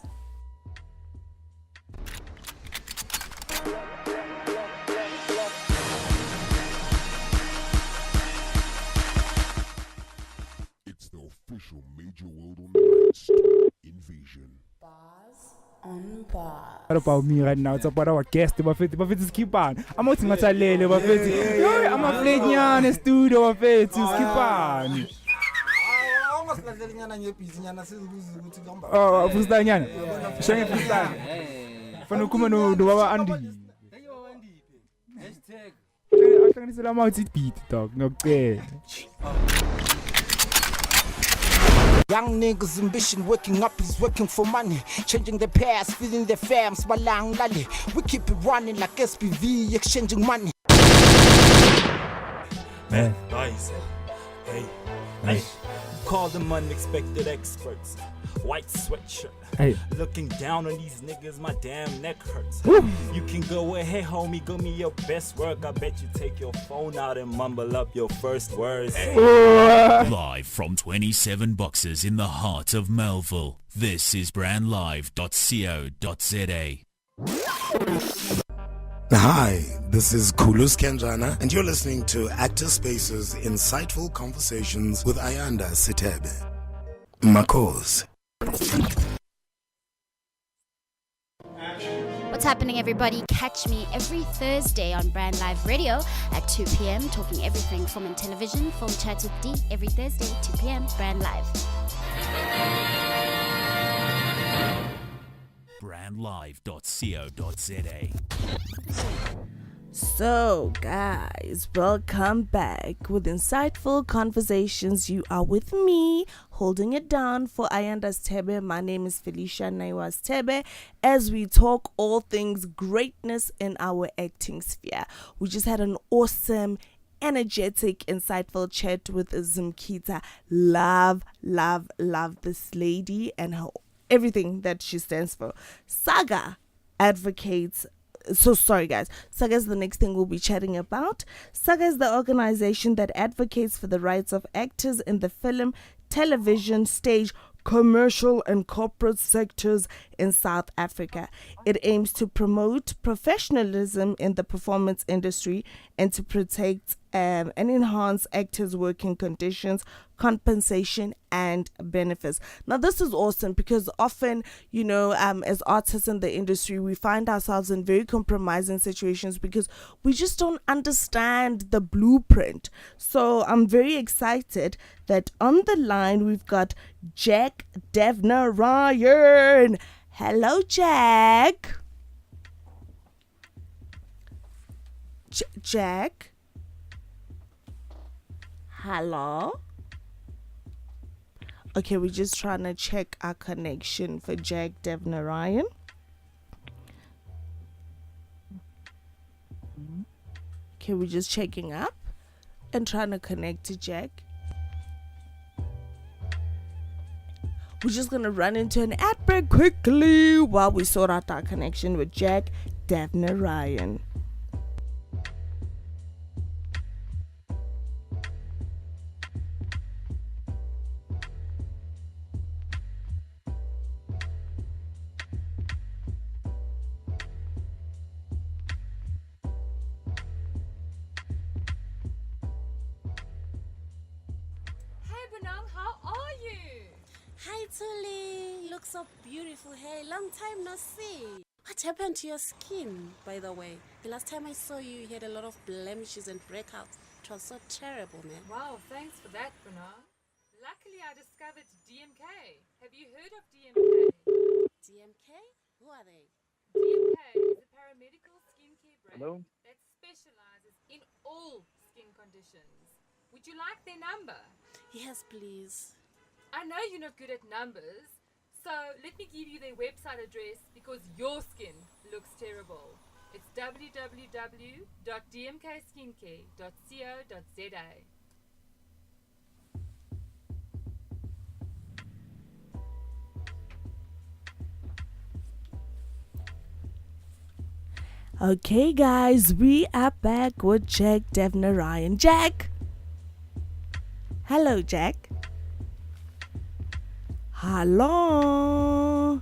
Official major world on the list. Invasion. On bar. What about me right now? It's about our guest. Bafethi skipani. Amothi ngathalele bafethi. Yo, I'm a flenyana studio bafethi skipani. Oh, freestyle nyana. Shenge freestyle. Fana kuma no baba Andy. Ahlanganisela mawuthi beat dog. Nokucela. Young niggas ambition, waking up is working for money. Changing the past, feeding the fams, balang lali. We keep it running like SPV, exchanging money. Man, nice. Hey. Call them unexpected experts. White sweatshirt. Hey. Looking down on these niggas, my damn neck hurts. Woo. You can go ahead, homie, give me your best work. I bet you take your phone out and mumble up your first words. Live from 27 boxes in the heart of Melville, this is brandlive.co.za. Hi, this is Kulus Kenjana, and you're listening to Actor Space's insightful conversations with Ayanda Sitebe. Makos. What's happening, everybody? Catch me every Thursday on Brand Live Radio at 2 p.m. talking everything film and television. Film Chats with D every Thursday, 2 p.m. Brand Live. brandlive.co.za. So, guys, welcome back with insightful conversations. You are with me, holding it down for Ayanda Sitebe. My name is Felicia Naiwa Sitebe, as we talk all things greatness in our acting sphere. We just had an awesome, energetic, insightful chat with Zimkita. Love this lady and her everything that she stands for. Saga advocates. So sorry, guys. Saga is the next thing we'll be chatting about. Saga is the organization that advocates for the rights of actors in the film, television, stage, commercial and corporate sectors in South Africa. It aims to promote professionalism in the performance industry and to protect and enhance actors' working conditions, compensation and benefits. Now this is awesome because often, as artists in the industry, we find ourselves in very compromising situations because we just don't understand the blueprint. So I'm very excited that on the line we've got Jack Devnarayan. Hello, Jack. Jack. Hello. Okay, we're just trying to check our connection for Jack Devnarayan. Okay, we're just checking up. and trying to connect to Jack. We're just gonna run into an ad break quickly while we sort out our connection with Jack Devner Ryan. Hi Tuli, look so beautiful. Hey, long time no see. What happened to your skin, by the way? The last time I saw you, you had a lot of blemishes and breakouts. It was so terrible, man. Wow, thanks for that, Bernard. Luckily, I discovered DMK. Have you heard of DMK? DMK? Who are they? DMK is a paramedical skincare brand that specializes in all skin conditions. Would you like their number? Yes, please. I know you're not good at numbers, so let me give you their website address because your skin looks terrible. It's www.dmkskincare.co.za. Okay, guys, we are back with Jack Devner Ryan. Jack! Hello, Jack. Hello.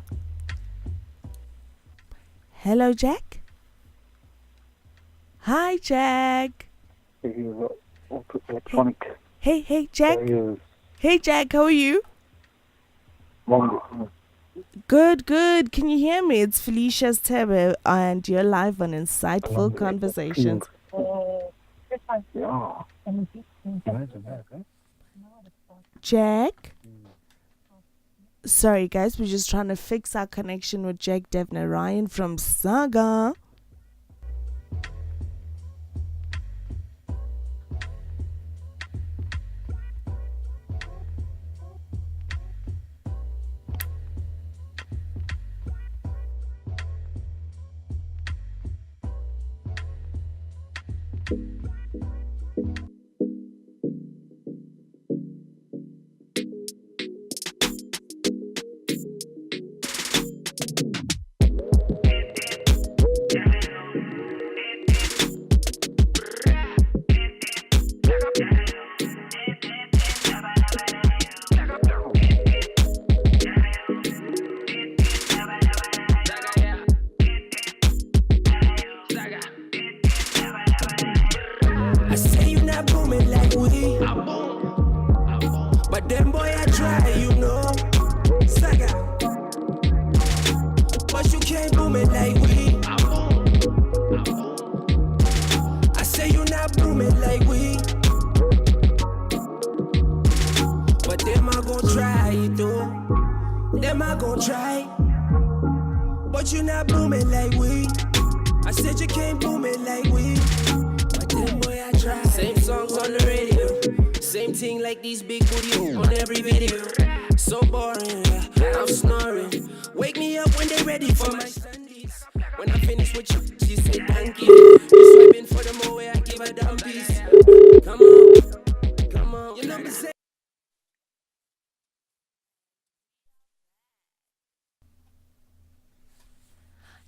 Hello, Jack. Hi, Jack. Electronic. Hey, Jack. Hey, Jack, how are you? Good. Can you hear me? It's Felicia Tebe, and you're live on Insightful Conversations. Jack? Sorry, guys, we're just trying to fix our connection with Jack Devner Ryan from Saga.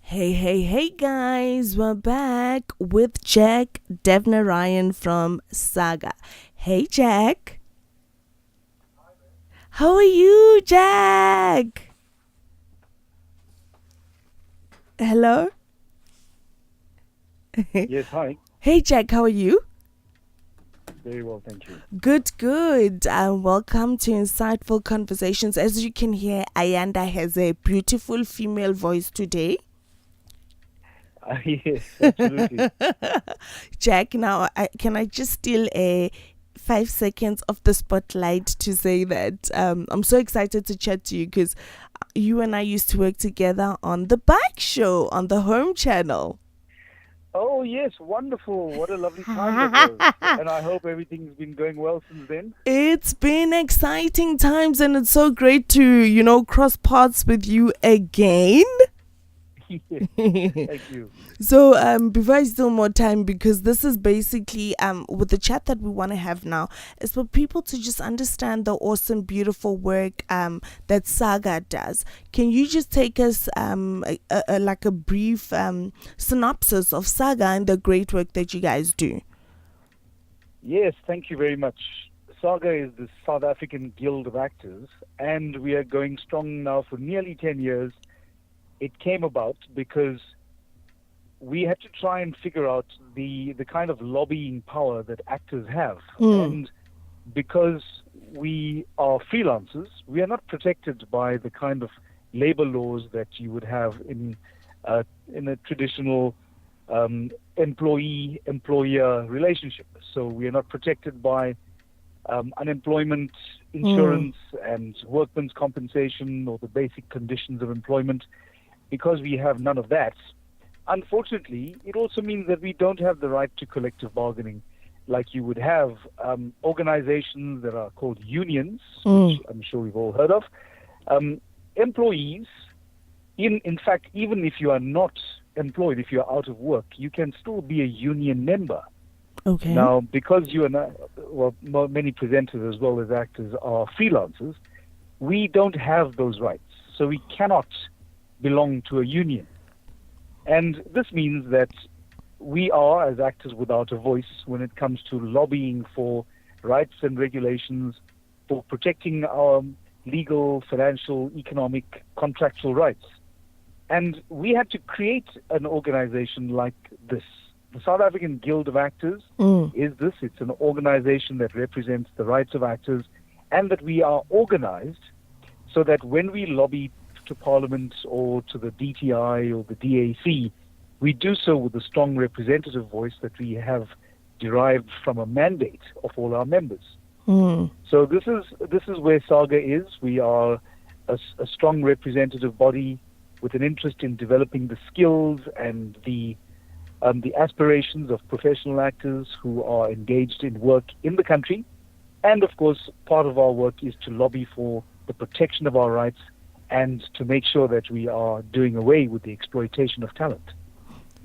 Hey guys, we're back with Jack Devner Ryan from Saga. Hey Jack. How are you, Jack? Hello? Yes, hi. Hey Jack, how are you? Very well, thank you. Good. Welcome to Insightful Conversations. As you can hear, Ayanda has a beautiful female voice today. Yes, absolutely. Jack, now, can I just steal 5 seconds of the spotlight to say that I'm so excited to chat to you because you and I used to work together on the Bike Show on the Home Channel. Oh, yes, wonderful. What a lovely time that was. And I hope everything's been going well since then. It's been exciting times and it's so great to, cross paths with you again. Thank you. So before I steal more time, because this is basically with the chat that we want to have now, is for people to just understand the awesome, beautiful work that Saga does. Can you just take us like a brief synopsis of Saga and the great work that you guys do? Yes, thank you very much. Saga is the South African Guild of Actors, and we are going strong now for nearly 10 years. It came about because we had to try and figure out the kind of lobbying power that actors have. And because we are freelancers, we are not protected by the kind of labor laws that you would have in a traditional employee-employer relationship. So we are not protected by unemployment insurance and workman's compensation or the basic conditions of employment. Because we have none of that, unfortunately, it also means that we don't have the right to collective bargaining like you would have organizations that are called unions, which I'm sure we've all heard of. Employees, in fact, even if you are not employed, if you're out of work, you can still be a union member. Okay. Now, because you and I, well, many presenters as well as actors are freelancers, we don't have those rights. So we cannot belong to a union. And this means that we are, as actors, without a voice when it comes to lobbying for rights and regulations, for protecting our legal, financial, economic, contractual rights. And we had to create an organization like this. The South African Guild of Actors is this. It's an organization that represents the rights of actors, and that we are organized so that when we lobby to Parliament or to the DTI or the DAC, we do so with a strong representative voice that we have derived from a mandate of all our members. So this is where Saga is. We are a strong representative body with an interest in developing the skills and the aspirations of professional actors who are engaged in work in the country. And of course, part of our work is to lobby for the protection of our rights and to make sure that we are doing away with the exploitation of talent.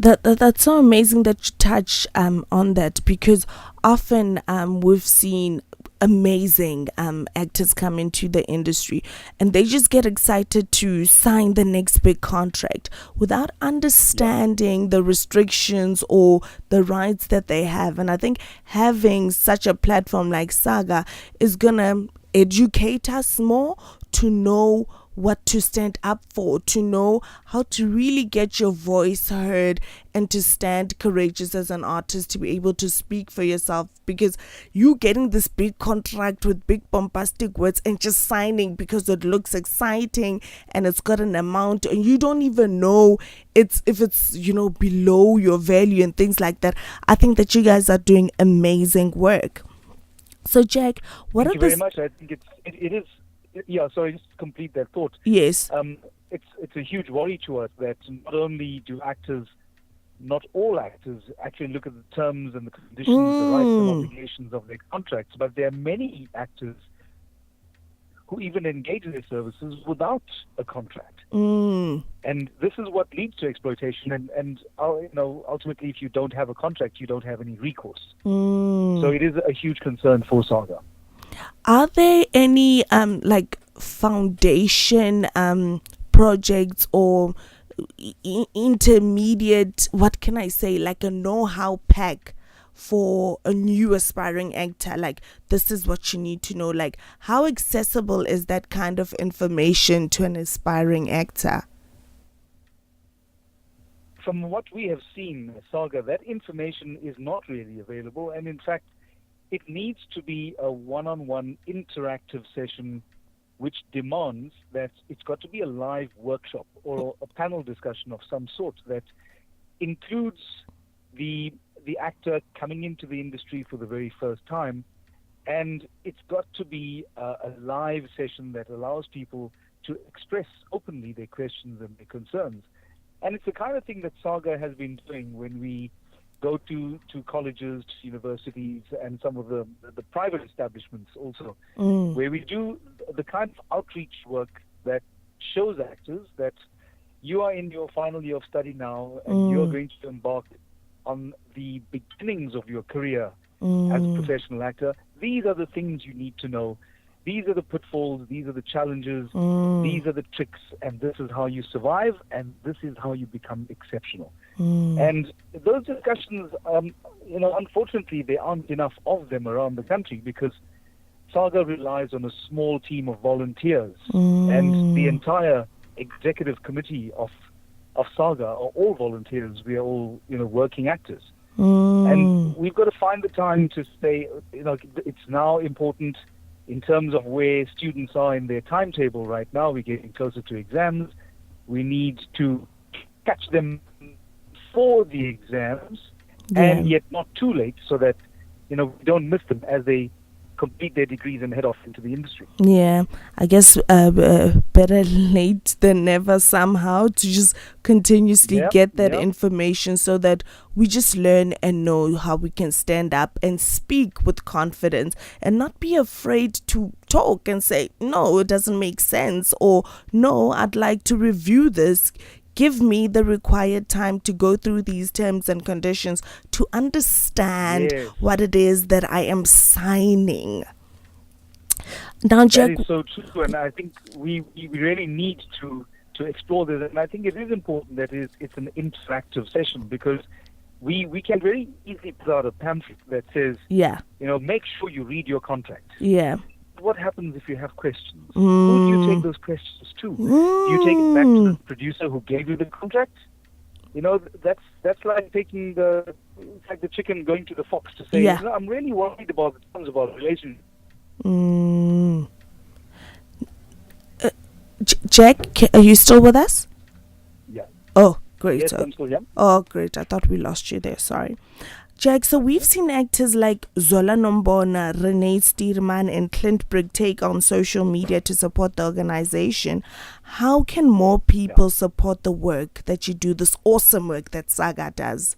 That's so amazing that you touch on that, because often we've seen amazing actors come into the industry and they just get excited to sign the next big contract without understanding the restrictions or the rights that they have. And I think having such a platform like Saga is gonna educate us more to know what to stand up for, to know how to really get your voice heard and to stand courageous as an artist, to be able to speak for yourself, because you getting this big contract with big bombastic words and just signing because it looks exciting and it's got an amount and you don't even know if it's below your value and things like that. I think that you guys are doing amazing work. So Jack, Thank you very much. I think it is. Yeah, sorry, just to complete that thought. Yes. It's a huge worry to us that not only do not all actors actually look at the terms and the conditions, the rights and obligations of their contracts, but there are many actors who even engage in their services without a contract. And this is what leads to exploitation. And ultimately, if you don't have a contract, you don't have any recourse. So it is a huge concern for Saga. Are there any foundation projects or intermediate, what can I say, like a know-how pack for a new aspiring actor? Like, this is what you need to know. Like, how accessible is that kind of information to an aspiring actor? From what we have seen, Saga, that information is not really available. And in fact, it needs to be a one-on-one interactive session, which demands that it's got to be a live workshop or a panel discussion of some sort that includes the actor coming into the industry for the very first time. And it's got to be a live session that allows people to express openly their questions and their concerns. And it's the kind of thing that Saga has been doing when we go to colleges, to universities, and some of the private establishments also, where we do the kind of outreach work that shows actors that you are in your final year of study now, and you're going to embark on the beginnings of your career as a professional actor. These are the things you need to know. These are the pitfalls, these are the challenges, these are the tricks, and this is how you survive, and this is how you become exceptional. And those discussions, unfortunately, there aren't enough of them around the country because Saga relies on a small team of volunteers, and the entire executive committee of Saga are all volunteers. We are all, working actors. And we've got to find the time to say, it's now important in terms of where students are in their timetable right now. We're getting closer to exams. We need to catch them for the exams and yet not too late so that, we don't miss them as they complete their degrees and head off into the industry. Yeah, I guess better late than never somehow to just continuously get that information so that we just learn and know how we can stand up and speak with confidence and not be afraid to talk and say, no, it doesn't make sense, or no, I'd like to review this. Give me the required time to go through these terms and conditions to understand what it is that I am signing. Now, Jack, that is so true, and I think we really need to explore this. And I think it is important that it's an interactive session because we can very easily put out a pamphlet that says, make sure you read your contract. Yeah. What happens if you have questions? Who do you take those questions to? Do you take it back to the producer who gave you the contract? That's like taking the chicken going to the fox to say, I'm really worried about the terms of our relationship. Jack, are you still with us? Yeah. Oh, great. Yes, I'm still here. Oh, great. I thought we lost you there. Sorry. Jack, so we've seen actors like Zola Nombona, Renee Steerman, and Clint Brigg take on social media to support the organization. How can more people support the work that you do, this awesome work that Saga does?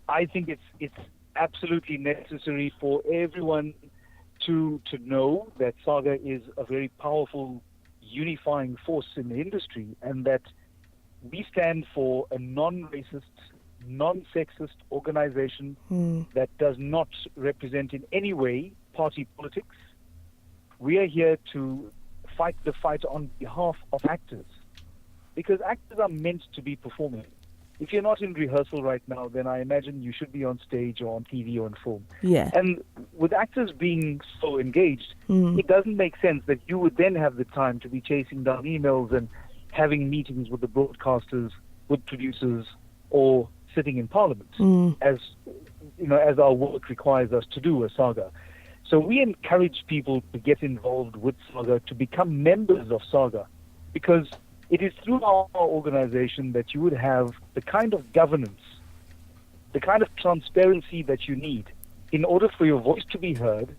I think it's absolutely necessary for everyone to know that Saga is a very powerful unifying force in the industry, and that we stand for a non-racist, non-sexist organization that does not represent in any way party politics. We are here to fight the fight on behalf of actors, because actors are meant to be performing. If you're not in rehearsal right now, then I imagine you should be on stage or on TV or on film. Yeah. And with actors being so engaged, it doesn't make sense that you would then have the time to be chasing down emails and having meetings with the broadcasters, with producers, or sitting in Parliament, as our work requires us to do as Saga. So we encourage people to get involved with Saga, to become members of Saga, because it is through our organization that you would have the kind of governance, the kind of transparency that you need in order for your voice to be heard,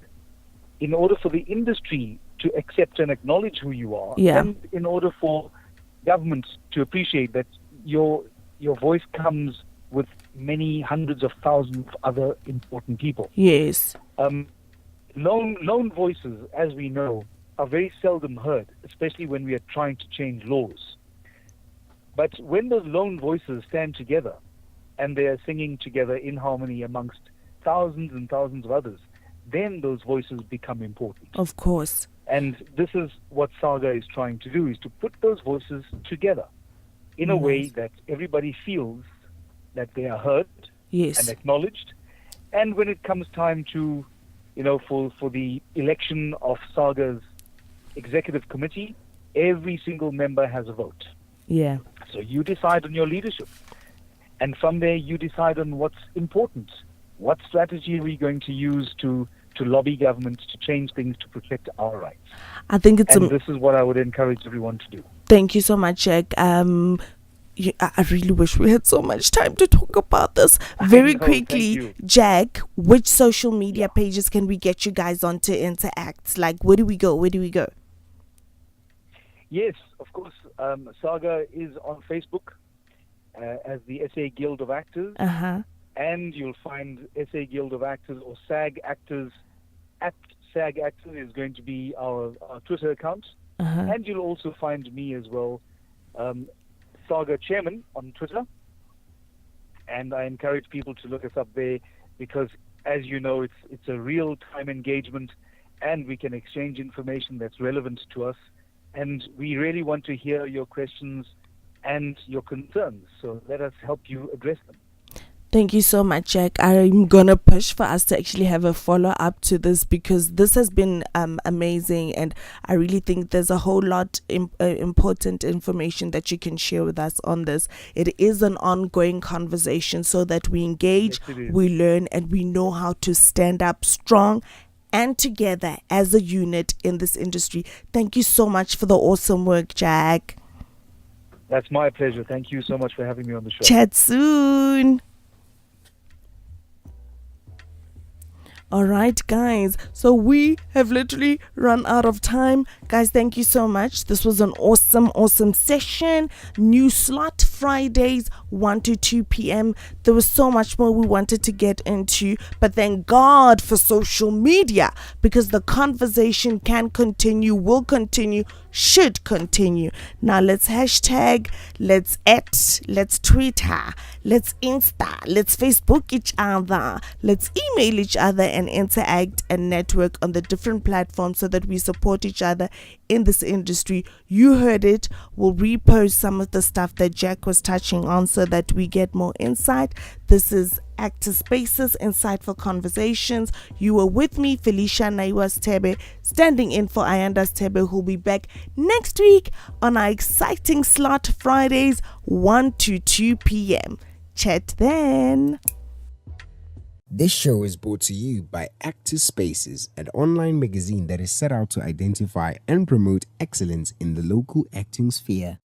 in order for the industry to accept and acknowledge who you are, and in order for government to appreciate that your voice comes with many hundreds of thousands of other important people. Yes. Lone voices, as we know, are very seldom heard, especially when we are trying to change laws. But when those lone voices stand together and they are singing together in harmony amongst thousands and thousands of others, then those voices become important. Of course. And this is what Saga is trying to do, is to put those voices together in a way that everybody feels that they are heard and acknowledged. And when it comes time to, for the election of Saga's executive committee, every single member has a vote. Yeah. So you decide on your leadership. And from there, you decide on what's important. What strategy are we going to use to lobby government to change things to protect our rights? I think it's this is what I would encourage everyone to do. Thank you so much, Jack. I really wish we had so much time to talk about this. Very quickly, Jack, which social media pages can we get you guys on to interact? Like, where do we go? Yes, of course. Saga is on Facebook as the SA Guild of Actors. And you'll find SA Guild of Actors or SAG Actors at SAG Actors is going to be our Twitter account. And you'll also find me as well Saga Chairman on Twitter. And I encourage people to look us up there because, as you know, it's a real-time engagement and we can exchange information that's relevant to us. And we really want to hear your questions and your concerns. So let us help you address them. Thank you so much, Jack. I'm gonna push for us to actually have a follow-up to this because this has been amazing, and I really think there's a whole lot important information that you can share with us on this. It is an ongoing conversation so that we engage, we learn, and we know how to stand up strong and together as a unit in this industry. Thank you so much for the awesome work, Jack. That's my pleasure. Thank you so much for having me on the show. Chat soon. All right, guys. So we have literally run out of time. Guys, thank you so much. This was an awesome session. New slot Fridays, 1 to 2 p.m. There was so much more we wanted to get into, but thank God for social media because the conversation can continue, will continue, should continue. Now let's hashtag, let's Twitter, let's Insta, let's Facebook each other, let's email each other and interact and network on the different platforms so that we support each other in this industry. You heard it. We'll repost some of the stuff that Jack was touching on so that we get more insight. This is Active Spaces, Insightful Conversations. You were with me, Felicia Naiwa Stebe, standing in for Ayanda Stebe, who'll be back next week on our exciting slot Fridays, 1 to 2 p.m. Chat then. This show is brought to you by Active Spaces, an online magazine that is set out to identify and promote excellence in the local acting sphere.